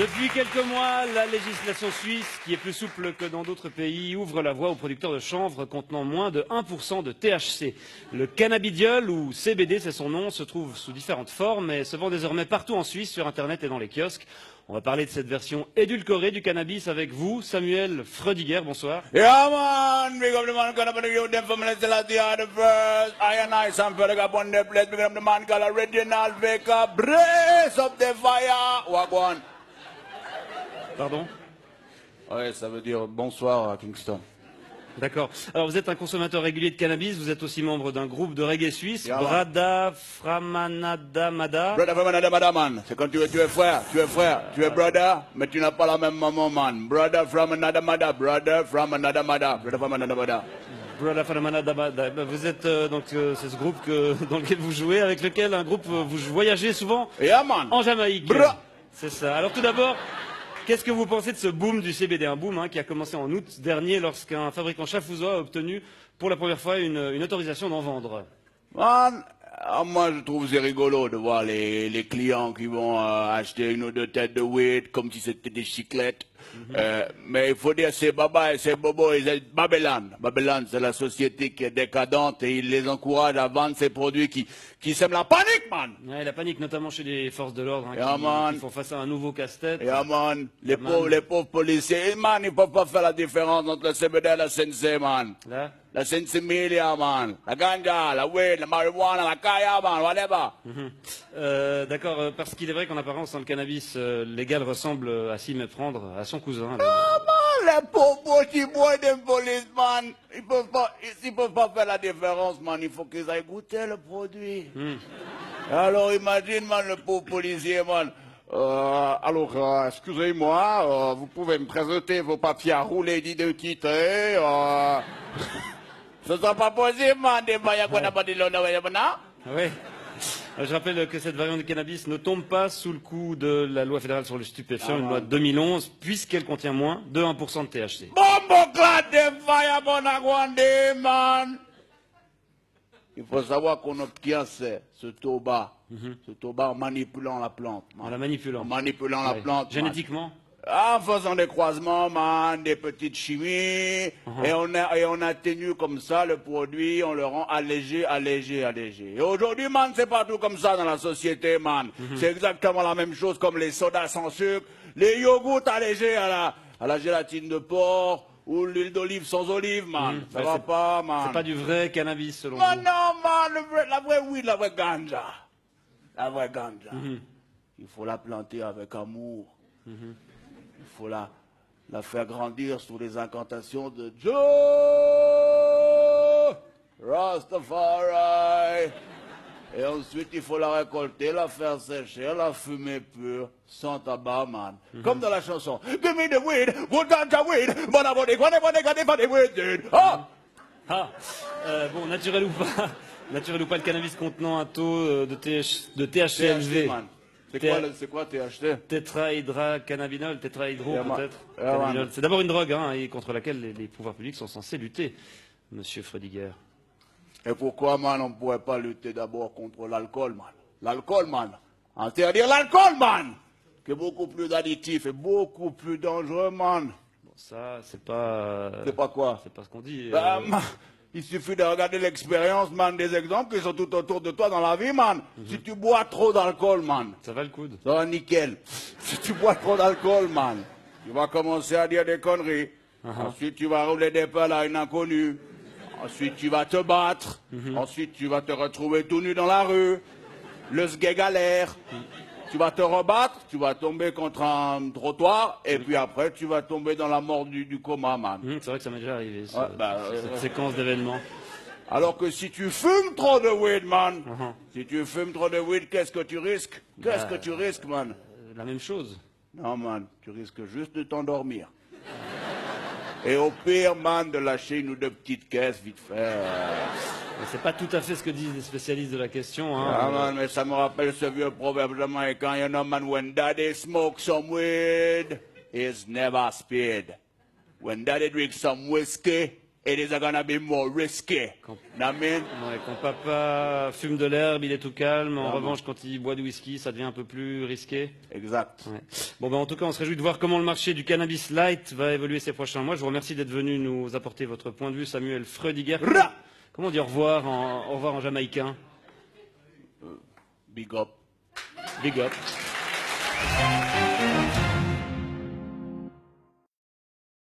Depuis quelques mois, la législation suisse, qui est plus souple que dans d'autres pays, ouvre la voie aux producteurs de chanvre contenant moins de 1% de THC. Le cannabidiol, ou CBD, c'est son nom, se trouve sous différentes formes et se vend désormais partout en Suisse, sur Internet et dans les kiosques. On va parler de cette version édulcorée du cannabis avec vous, Samuel Freudiger, bonsoir. Yeah, man, big up the man, gonna put you them from the Celestia the first. I and I, some fella got one the place, big up the man, called original Vega, brace up the fire. Wagwan. Pardon? Ouais, ça veut dire bonsoir à Kingston. D'accord. Alors vous êtes un consommateur régulier de cannabis, vous êtes aussi membre d'un groupe de reggae suisse, Yeah, Brada Framanada. Brother from another mother, man. C'est quand tu es frère, tu es brother, mais tu n'as pas la même maman, man. Brother from another mother, brother from another mother, brother from another mother. Brada Framanada. Vous êtes c'est ce groupe dans lequel vous jouez, avec lequel vous voyagez souvent Yeah, man. en Jamaïque. Bra. C'est ça. Alors tout d'abord, qu'est-ce que vous pensez de ce boom du CBD? Un boom qui a commencé en août dernier lorsqu'un fabricant chafouzois a obtenu pour la première fois une autorisation d'en vendre. Man, moi je trouve c'est rigolo de voir les clients qui vont acheter une ou deux têtes de weed comme si c'était des chiclettes. Mais il faut dire c'est Baba et c'est Bobo et c'est Babylone. Babylone c'est la société qui est décadente et il les encourage à vendre ces produits qui sèment la panique, man. Ouais, la panique notamment chez les forces de l'ordre Yeah, qui font face à un nouveau casse-tête. Yeah, man. Les pauvres policiers, man, ils peuvent pas faire la différence entre le CBD et la CNC, man. Là. La Sensimilia, man. La ganja, la weed, la marijuana, la kaya, man, whatever. D'accord, parce qu'il est vrai qu'en apparence, le cannabis légal ressemble à s'y méprendre à son cousin. Ah, man, les pauvres petits boys des police, man. Ils peuvent pas faire la différence, man. Il faut qu'ils aillent goûter le produit. Alors, imagine, man, le pauvre policier, man. Excusez-moi, vous pouvez me présenter vos papiers à rouler d'identité. Ce sera pas possible, man. Oui. Je rappelle que cette variante de cannabis ne tombe pas sous le coup de la loi fédérale sur le stupéfiant, une loi de 2011, puisqu'elle contient moins de 1% de THC. Bombo clad de fire, bonagwande, man. Il faut savoir qu'on obtient ce tabac en manipulant la plante. Man. En la manipulant. En manipulant la plante. Génétiquement. En faisant des croisements, man, des petites chimies, et on atténue comme ça le produit, on le rend allégé. Et aujourd'hui, man, c'est partout comme ça dans la société, man. C'est exactement la même chose comme les sodas sans sucre, les yogourts allégés à la gélatine de porc, ou l'huile d'olive sans olive, man. Ça va pas, man. C'est pas du vrai cannabis, selon Man, vous. non, man, la vraie weed, la vraie ganja. La vraie ganja. Il faut la planter avec amour. Il faut la faire grandir sous les incantations de Joe Rastafari. Et ensuite, il faut la récolter, la faire sécher, la fumer pure, sans tabac, man. Comme dans la chanson. Give me the weed, what ganja weed, bonabody, weed. Ah! Bon, naturel ou pas, le cannabis contenant un taux de THC élevé. Man. C'est quoi THC? Tétrahydrocannabinol, tétrahydro peut-être. Yeah, Cannabinol. C'est d'abord une drogue et contre laquelle les pouvoirs publics sont censés lutter, monsieur Freudiger. Et pourquoi, man, on ne pourrait pas lutter d'abord contre l'alcool, man? L'alcool, man. Interdire l'alcool, man! Qui est beaucoup plus additif et beaucoup plus dangereux, man. Bon, ça, c'est pas... C'est pas quoi? C'est pas ce qu'on dit. Man, il suffit de regarder l'expérience, man, des exemples qui sont tout autour de toi dans la vie, man. Si tu bois trop d'alcool, man, Ça va le coude. ça va nickel. Si tu bois trop d'alcool, man, tu vas commencer à dire des conneries. Ensuite, tu vas rouler des pelles à une inconnue. Ensuite, tu vas te battre. Ensuite, tu vas te retrouver tout nu dans la rue. Le sgeg galère. Tu vas te rebattre, tu vas tomber contre un trottoir, et puis après, tu vas tomber dans la mort du coma, man. C'est vrai que ça m'est déjà arrivé, cette Ouais, séquence d'événements. Alors que si tu fumes trop de weed, man, si tu fumes trop de weed, qu'est-ce que tu risques? Qu'est-ce que tu risques, man? La même chose. Non, man, tu risques juste de t'endormir. Et au pire, man, de lâcher une ou deux petites caisses, vite fait. Mais c'est pas tout à fait ce que disent les spécialistes de la question. Ah, man, mais ça me rappelle ce vieux proverbe jamaïcain, you know, man, when daddy smokes some weed, he's never speed. When daddy drinks some whiskey, It is gonna be more risky. Namin. Ouais, quand papa fume de l'herbe, il est tout calme. En revanche, quand il boit du whisky, ça devient un peu plus risqué. Exact. Ouais. Bon, ben, en tout cas, on se réjouit de voir comment le marché du cannabis light va évoluer ces prochains mois. Je vous remercie d'être venu nous apporter votre point de vue, Samuel Freudiger. Comment on dit au revoir en jamaïcain? Big up. Big up.